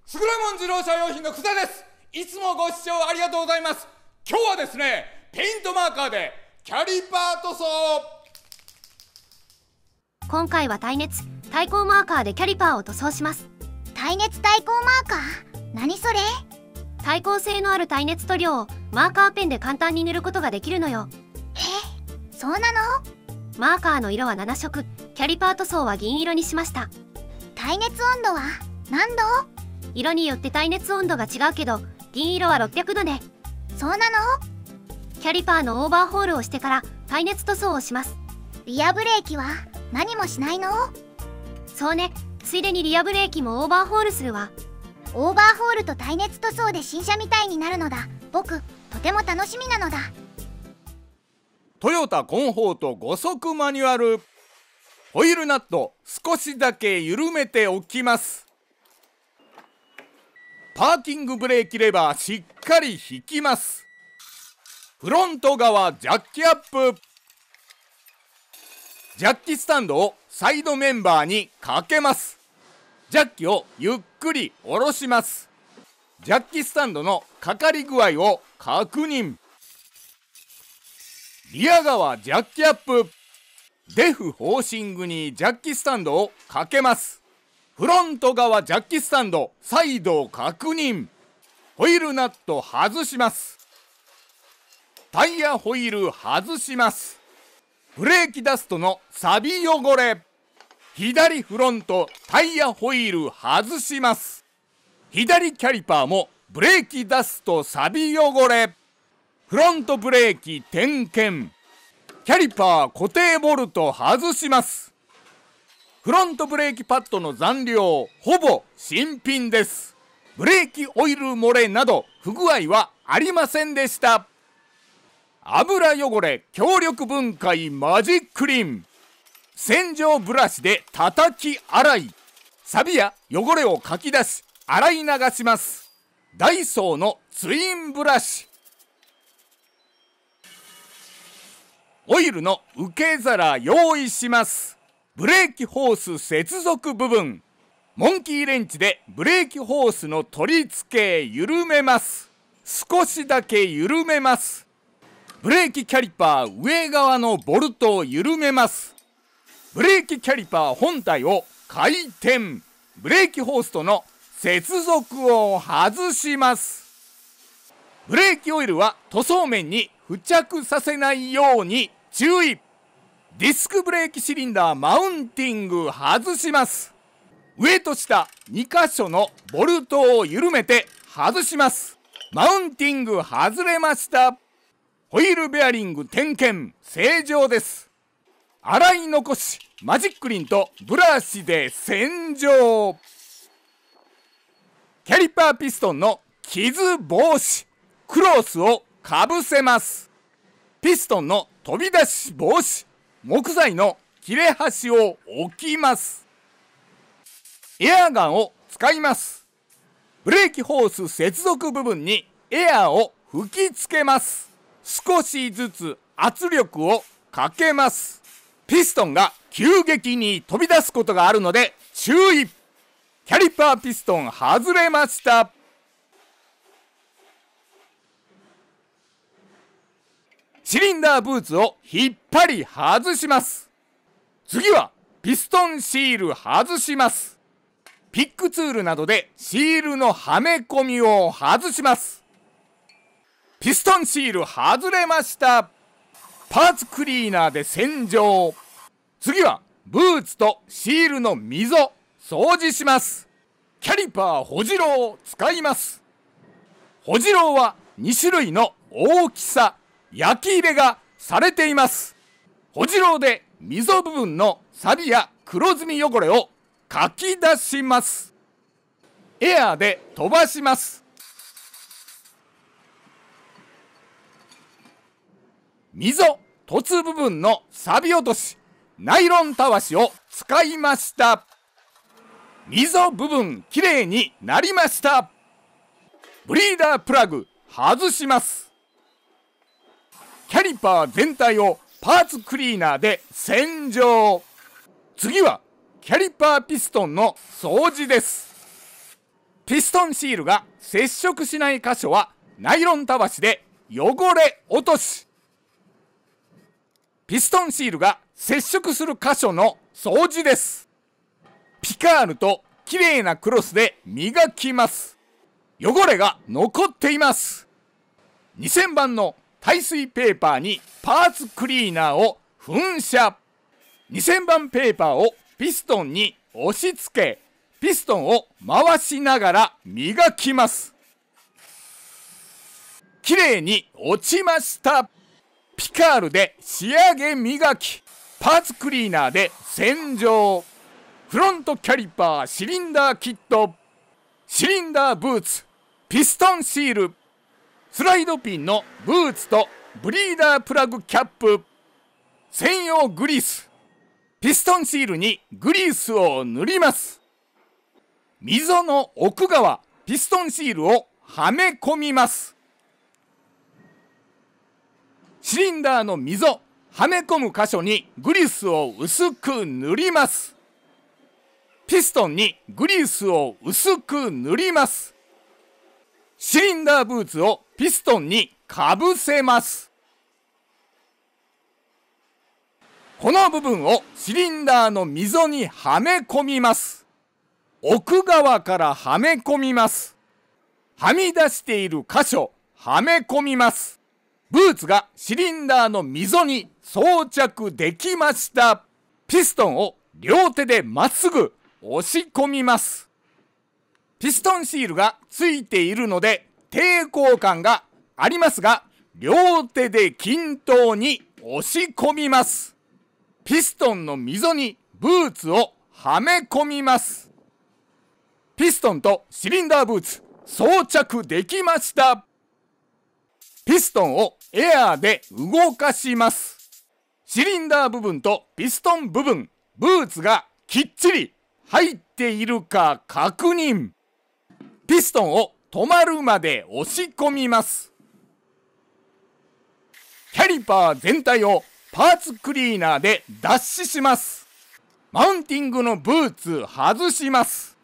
すぐれもん自動車用品の久田です。いつもご視聴ありがとうございます。今日はですね、ペイントマーカーでキャリパー塗装。今回は耐熱対抗マーカーでキャリパーを塗装します。耐熱対抗マーカー？何それ？耐抗性のある耐熱塗料をマーカーペンで簡単に塗ることができるのよ。そうなの？マーカーの色は7色、キャリパー塗装は銀色にしました。耐熱温度は何度？色によって耐熱温度が違うけど、銀色は600度で。そうなの？キャリパーのオーバーホールをしてから耐熱塗装をします。リアブレーキは何もしないの？そうね、ついでにリアブレーキもオーバーホールするわ。オーバーホールと耐熱塗装で新車みたいになるのだ。僕、とても楽しみなのだ。トヨタコンフォート5速マニュアル。ホイールナット少しだけ緩めておきます。パーキングブレーキレバーしっかり引きます。フロント側ジャッキアップ。ジャッキスタンドをサイドメンバーにかけます。ジャッキをゆっくり下ろします。ジャッキスタンドのかかり具合を確認。リア側ジャッキアップ。デフホーシングにジャッキスタンドをかけます。フロント側ジャッキスタンドサイドを確認。ホイールナット外します。タイヤホイール外します。ブレーキダストのサビ汚れ。左フロントタイヤホイール外します。左キャリパーもブレーキダストサビ汚れ。フロントブレーキ点検。キャリパー固定ボルト外します。フロントブレーキパッドの残量ほぼ新品です。ブレーキオイル漏れなど不具合はありませんでした。油汚れ強力分解マジックリン。洗浄ブラシで叩き洗い。サビや汚れをかき出し洗い流します。ダイソーのツインブラシ。オイルの受け皿用意します。ブレーキホース接続部分。モンキーレンチでブレーキホースの取り付け緩めます。少しだけ緩めます。ブレーキキャリパー上側のボルトを緩めます。ブレーキキャリパー本体を回転。ブレーキホースとの接続を外します。ブレーキオイルは塗装面に付着させないように注意。ディスクブレーキシリンダーマウンティング外します。上と下2箇所のボルトを緩めて外します。マウンティング外れました。ホイールベアリング点検正常です。洗い残しマジックリンとブラシで洗浄。キャリパーピストンの傷防止。クロスをかぶせます。ピストンの飛び出し防止。木材の切れ端を置きます。エアガンを使います。ブレーキホース接続部分にエアを吹きつけます。少しずつ圧力をかけます。ピストンが急激に飛び出すことがあるので注意。キャリパーピストン外れました。シリンダーブーツを引っ張り外します。次はピストンシール外します。ピックツールなどでシールのはめ込みを外します。ピストンシール外れました。パーツクリーナーで洗浄。次はブーツとシールの溝掃除します。キャリパー保持ローを使います。保持ローは2種類の大きさ焼き入れがされています。保持ローで溝部分のサビや黒ずみ汚れをかき出します。エアーで飛ばします。溝凸部分のサビ落としナイロンたわしを使いました。溝部分きれいになりました。ブリーダープラグ外します。キャリパー全体をパーツクリーナーで洗浄。次はキャリパーピストンの掃除です。ピストンシールが接触しない箇所はナイロンたわしで汚れ落とし、ピストンシールが接触する箇所の掃除です。ピカールときれいなクロスで磨きます。汚れが残っています。2000番の耐水ペーパーにパーツクリーナーを噴射。2000番ペーパーをピストンに押し付け、ピストンを回しながら磨きます。きれいに落ちました。ピカールで仕上げ磨き、パーツクリーナーで洗浄。フロントキャリパーシリンダーキット、シリンダーブーツ、ピストンシール、スライドピンのブーツとブリーダープラグキャップ、専用グリース、ピストンシールにグリースを塗ります。溝の奥側、ピストンシールをはめ込みます。シリンダーの溝、はめ込む箇所にグリースを薄く塗ります。ピストンにグリースを薄く塗ります。シリンダーブーツをピストンにかぶせます。この部分をシリンダーの溝にはめ込みます。奥側からはめ込みます。はみ出している箇所、はめ込みます。ブーツがシリンダーの溝に装着できました。ピストンを両手でまっすぐ押し込みます。ピストンシールがついているので抵抗感がありますが、両手で均等に押し込みます。ピストンの溝にブーツをはめ込みます。ピストンとシリンダーブーツ装着できました。ピストンをエアーで動かします。シリンダー部分とピストン部分、ブーツがきっちり入っているか確認。ピストンを止まるまで押し込みます。キャリパー全体をパーツクリーナーで脱脂します。マウンティングのブーツ外します。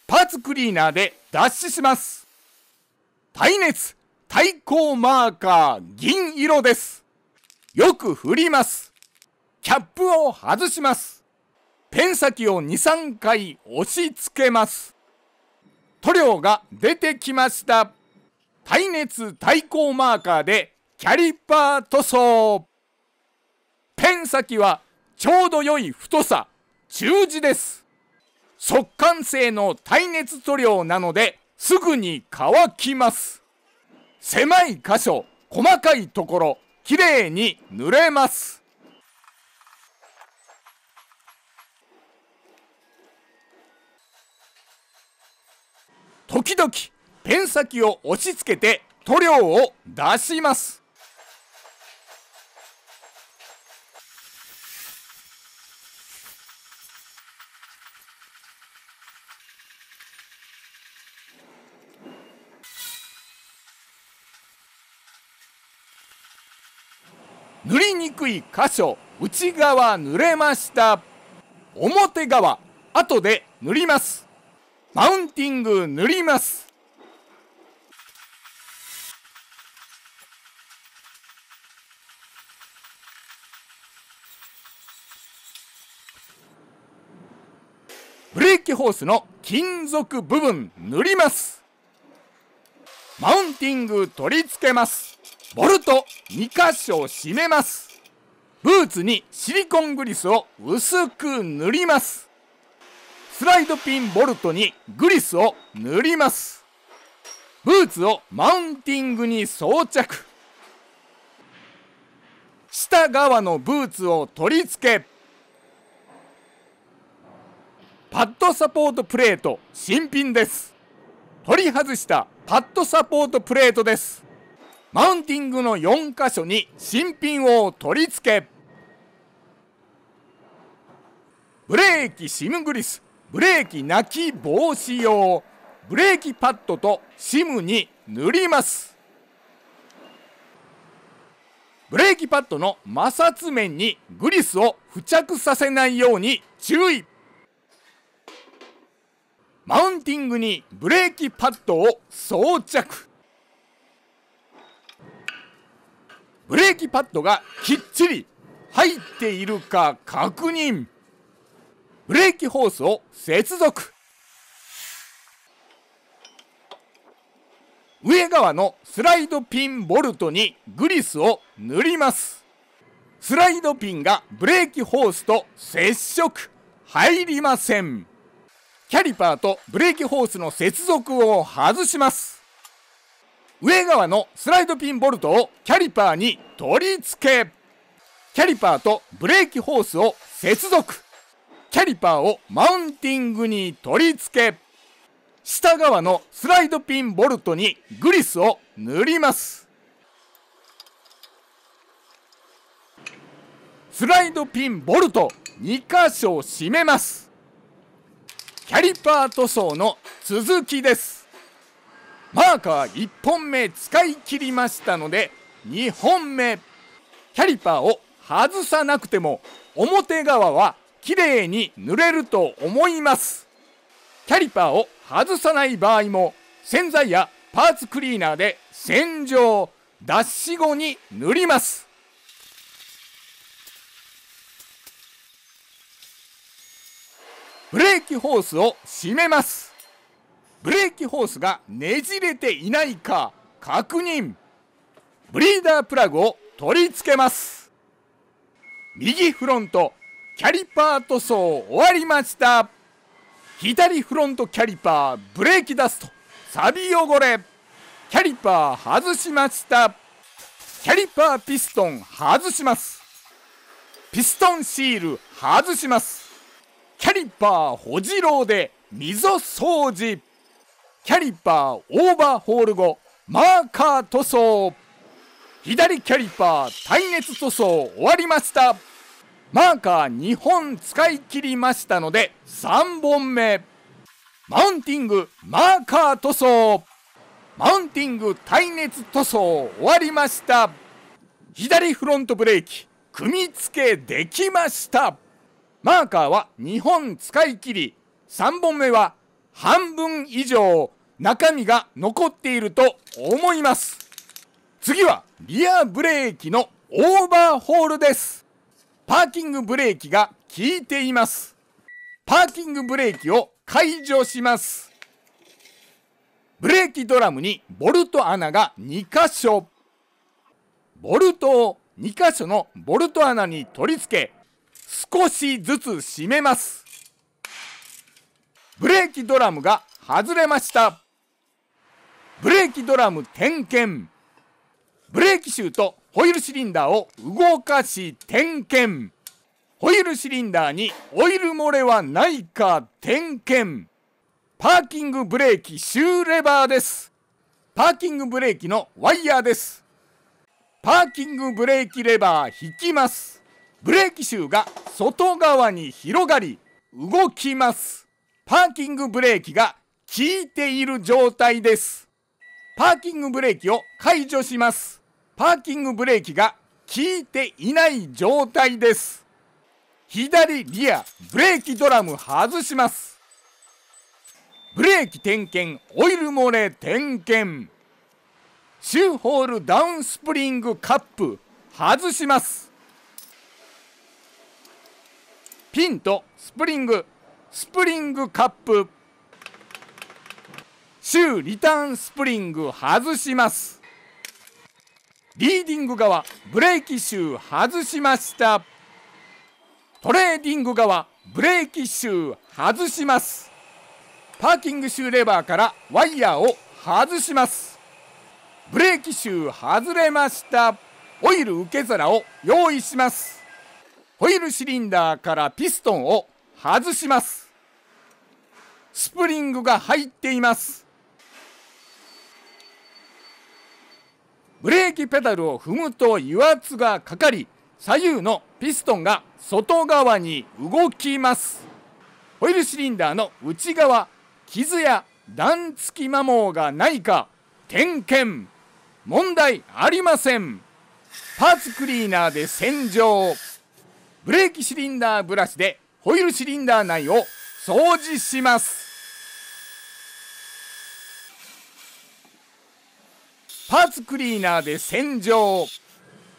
パーツクリーナーで脱脂します。耐熱耐光マーカー銀色です。よく振ります。キャップを外します。ペン先を 2,3 回押し付けます。塗料が出てきました。耐熱耐光マーカーでキャリパー塗装。ペン先はちょうど良い太さ、中字です。速乾性の耐熱塗料なのですぐに乾きます。狭い箇所、細かいところ、きれいに塗れます。時々ペン先を押し付けて塗料を出します。塗りにくい箇所、内側塗れました。表側、後で塗ります。マウンティング塗ります。ブレーキホースの金属部分塗ります。マウンティング取り付けます。ボルト2箇所締めます。ブーツにシリコングリスを薄く塗ります。スライドピンボルトにグリスを塗ります。ブーツをマウンティングに装着。下側のブーツを取り付け。パッドサポートプレート新品です。取り外したパッドサポートプレートです。マウンティングの4箇所に新品を取り付け。ブレーキシムグリス、ブレーキ泣き防止用、ブレーキパッドとシムに塗ります。ブレーキパッドの摩擦面にグリスを付着させないように注意。ンティングにブレーキパッドを装着。ブレーキパッドがきっちり入っているか確認。ブレーキホースを接続。上側のスライドピンボルトにグリスを塗ります。スライドピンがブレーキホースと接触。入りません。キャリパーとブレーキホースの接続を外します。上側のスライドピンボルトをキャリパーに取り付け、キャリパーとブレーキホースを接続。キャリパーをマウンティングに取り付け、下側のスライドピンボルトにグリスを塗ります。スライドピンボルト2箇所を締めます。キャリパー塗装の続きです。マーカー1本目使い切りましたので、2本目。キャリパーを外さなくても表側はきれいに塗れると思います。キャリパーを外さない場合も洗剤やパーツクリーナーで洗浄、脱脂後に塗ります。ブレーキホースを締めます。ブレーキホースがねじれていないか確認。ブリーダープラグを取り付けます。右フロントキャリパー塗装終わりました。左フロントキャリパーブレーキダスト錆汚れ。キャリパー外しました。キャリパーピストン外します。ピストンシール外します。キャリパー保持ローで溝掃除。キャリパーオーバーホール後マーカー塗装。左キャリパー耐熱塗装終わりました。マーカー2本使い切りましたので3本目。マウンティングマーカー塗装。マウンティング耐熱塗装終わりました。左フロントブレーキ組み付けできました。マーカーは2本使い切り、3本目は半分以上中身が残っていると思います。次はリアブレーキのオーバーホールです。パーキングブレーキが効いています。パーキングブレーキを解除します。ブレーキドラムにボルト穴が2箇所。ボルトを2箇所のボルト穴に取り付け、少しずつ締めます。ブレーキドラムが外れました。ブレーキドラム点検。ブレーキシューとホイールシリンダーを動かし点検。ホイールシリンダーにオイル漏れはないか点検。パーキングブレーキシューレバーです。パーキングブレーキのワイヤーです。パーキングブレーキレバー引きます。ブレーキシューが外側に広がり動きます。パーキングブレーキが効いている状態です。パーキングブレーキを解除します。パーキングブレーキが効いていない状態です。左リアブレーキドラム外します。ブレーキ点検オイル漏れ点検。シューホールダウンスプリングカップ外します。ピンとスプリングカップ。シューリターンスプリング外します。リーディング側ブレーキシュー外しました。トレーディング側ブレーキシュー外します。パーキングシューレバーからワイヤーを外します。ブレーキシュー外れました。オイル受け皿を用意します。ホイールシリンダーからピストンを外します。スプリングが入っています。ブレーキペダルを踏むと油圧がかかり、左右のピストンが外側に動きます。ホイールシリンダーの内側、傷や段付き摩耗がないか点検。問題ありません。パーツクリーナーで洗浄。ブレーキシリンダーブラシでホイールシリンダー内を掃除します。パーツクリーナーで洗浄。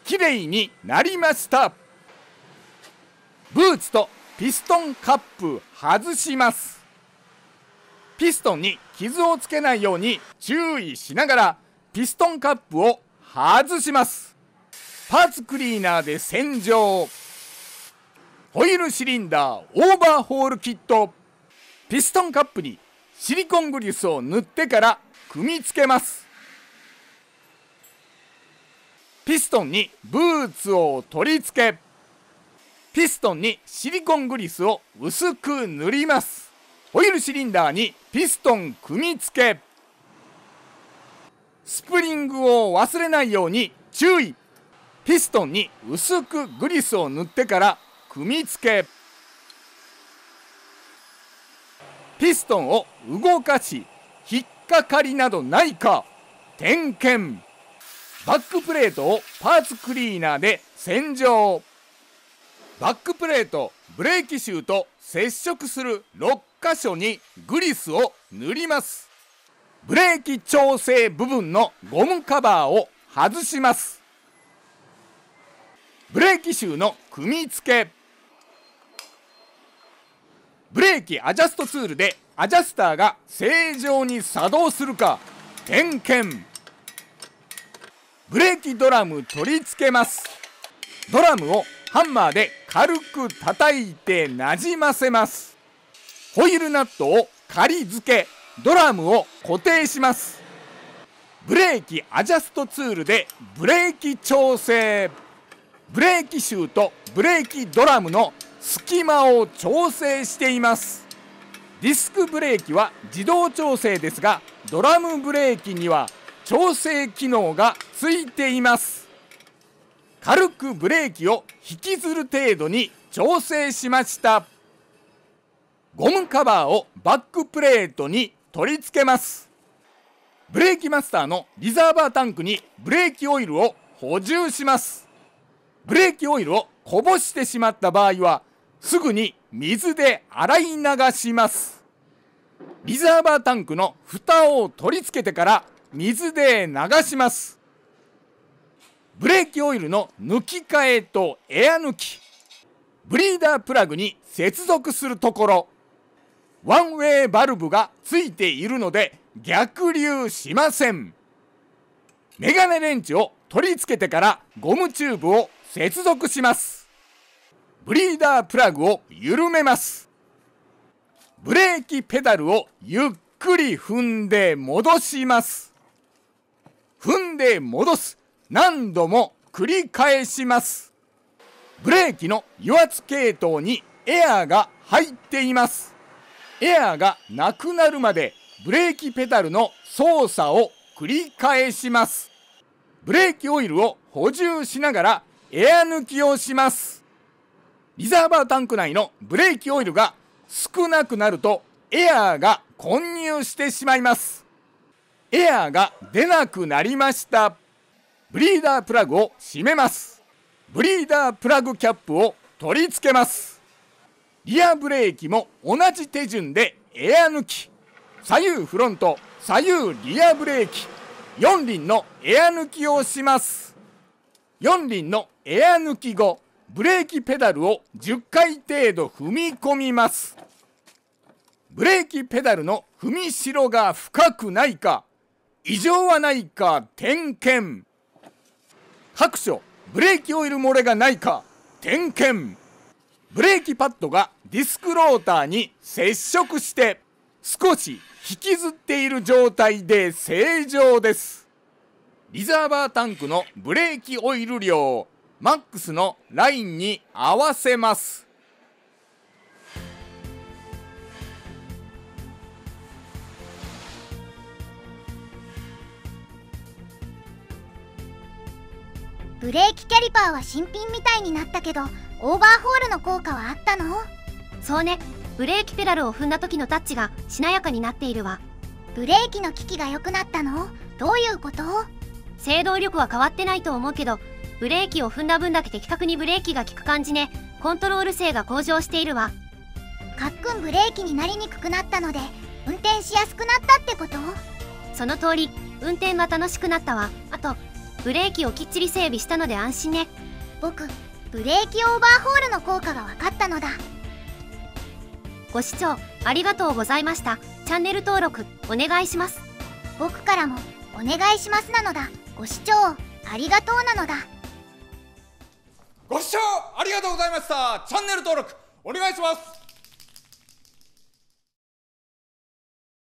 きれいになりました。ブーツとピストンカップ外します。ピストンに傷をつけないように注意しながらピストンカップを外します。パーツクリーナーで洗浄。ホイールシリンダーオーバーホールキット。ピストンカップにシリコングリスを塗ってから組み付けます。ピストンにブーツを取り付け、ピストンにシリコングリスを薄く塗ります。ホイールシリンダーにピストン組み付け、スプリングを忘れないように注意。ピストンに薄くグリスを塗ってから組み付け、ピストンを動かし引っかかりなどないか点検。バックプレートをパーツクリーナーで洗浄。バックプレートブレーキシューと接触する6箇所にグリスを塗ります。ブレーキ調整部分のゴムカバーを外します。ブレーキシューの組み付け、ブレーキアジャストツールでアジャスターが正常に作動するか点検。ブレーキドラム取り付けます。ドラムをハンマーで軽く叩いてなじませます。ホイールナットを仮付け、ドラムを固定します。ブレーキアジャストツールでブレーキ調整。ブレーキシューとブレーキドラムの隙間を調整しています。ディスクブレーキは自動調整ですが、ドラムブレーキには調整機能がついています。軽くブレーキを引きずる程度に調整しました。ゴムカバーをバックプレートに取り付けます。ブレーキマスターのリザーバータンクにブレーキオイルを補充します。ブレーキオイルをこぼしてしまった場合はすぐに水で洗い流します。リザーバータンクの蓋を取り付けてから水で流します。ブレーキオイルの抜き替えとエア抜き、ブリーダープラグに接続するところ、ワンウェイバルブがついているので逆流しません。メガネレンチを取り付けてからゴムチューブを接続します。ブリーダープラグを緩めます。ブレーキペダルをゆっくり踏んで戻します。踏んで戻す、何度も繰り返します。ブレーキの油圧系統にエアーが入っています。エアーがなくなるまでブレーキペダルの操作を繰り返します。ブレーキオイルを補充しながらエア抜きをします。リザーバータンク内のブレーキオイルが少なくなるとエアーが混入してしまいます。エアーが出なくなりました。ブリーダープラグを閉めます。ブリーダープラグキャップを取り付けます。リアブレーキも同じ手順でエア抜き、左右フロント左右リアブレーキ4輪のエア抜きをします。4輪のエア抜き後、ブレーキペダルを10回程度踏み込みます。ブレーキペダルの踏みしろが深くないか、異常はないか点検。各所ブレーキオイル漏れがないか点検。ブレーキパッドがディスクローターに接触して少し引きずっている状態で正常です。リザーバータンクのブレーキオイル量マックスのラインに合わせます。ブレーキキャリパーは新品みたいになったけど、オーバーホールの効果はあったの？そうね、ブレーキペダルを踏んだ時のタッチがしなやかになっているわ。ブレーキの利きが良くなったの？どういうこと？制動力は変わってないと思うけど、ブレーキを踏んだ分だけ的確にブレーキが効く感じね。コントロール性が向上しているわ。かっくんブレーキになりにくくなったので運転しやすくなったってこと？その通り、運転は楽しくなったわ。あとブレーキをきっちり整備したので安心ね。僕、ブレーキオーバーホールの効果が分かったのだ。ご視聴ありがとうございました。チャンネル登録お願いします。僕からもお願いしますなのだ。ご視聴ありがとうなのだ。ご視聴ありがとうございました。チャンネル登録お願いします。